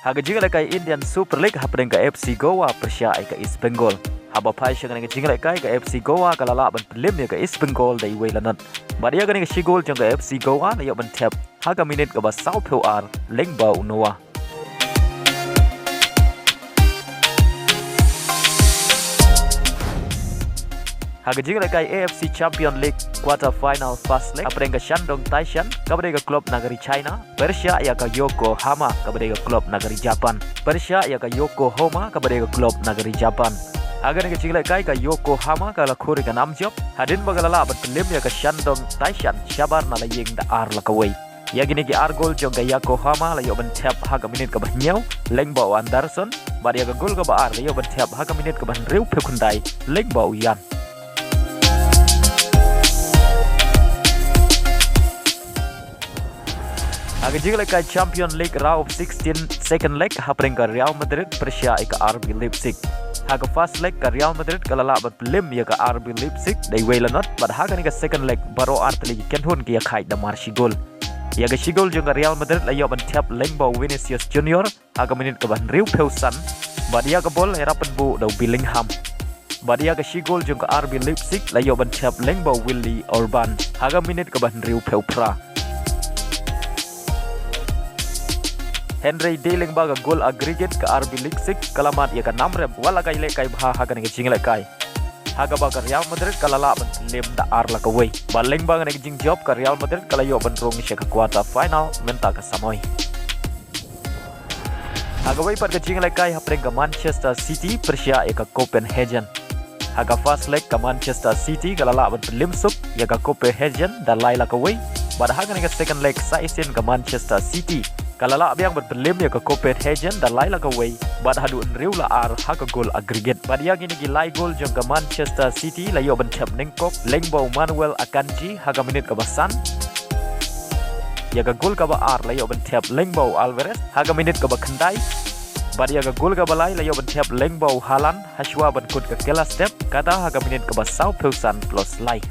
Haga jingle kai Indian Super League hapren ka FC Goa Persya ka East Bengal. Haba pai shangan ka jingle kai ka FC Goa ka lala ban pelim ya ka East Bengal dai weilanat. Badia ka ni ka shigol jang ka FC Goa na yo ban tap haga minit ka ba South Hill R lengba unoa. Haga jingle kai AFC Champion League quarter final first leg hapren ka Shandong Taishan kabade ka klub nagari China. Persya ya ka Yokohama kabade ka klub nagari Japan. Persya ya ka Yokohama kabade ka klub nagari Japan. Haga ni ka jingle kai ka Yokohama ka la khuri ka namjok hadin bagalala bat pelim ya ka Shandong Taishan shabar na laying da ar la kawai. Ya gini ki ar gol jong ka Yokohama la yo ban tap haga minit ka bahnyau lengba Anderson bar ya ka gol ka ba ar la yo ban tap haga minit ka ban riu pekundai lengba Yan. Haga jingle kai Champion League round of 16 second leg hapring ka Real Madrid Persya ka RB Leipzig. Haga first leg ka Real Madrid kalala bat pelim ya ka RB Leipzig dai weilanot bad haga ni ka second leg baro artli kenhun ki ya khai da marshi gol. Ya ga shigol jong ka Real Madrid la yo ban tap lengba Vinicius Junior haga minit ka ban riu peusan bad ya ka bol herapan bu da Bellingham. Bad ya ka shigol jong ka RB Leipzig la yo ban tap lengba Willy Orban haga minit ka ban riu peupra. Henry Dealing baga gol aggregate ke RB Leipzig kalamat ya ka namrem wala kai le kai bha haga ni jingle kai haga baga Real Madrid kalala ban lem da ar la ka wei baleng baga ni jing job ka Real Madrid kala yo ban rong she ka quarter final menta ka samoi haga wei par ka jingle kai hapren ka Manchester City Persya ya ka Copenhagen haga first leg ka Manchester City kalala ban lim sup ya ka Copenhagen da lai la ka wei bad haga ni ka second leg saisin ka Manchester City kalala abiang berpelim ya ke Copenhagen dan lai la kawai bad hadu enriu la ar haka gol aggregate bad ya gini gilai gol jong ke Manchester City la yo bencap nengkok lengbau Manuel Akanji haka minit ke basan ya ke gol ke ba ar la yo bencap lengbau Alvarez haka minit ke ba kendai bad ya ke gol ke balai la yo bencap lengbau Haaland haswa benkut ke kela step kata haka minit ke ba South Pilsan plus lai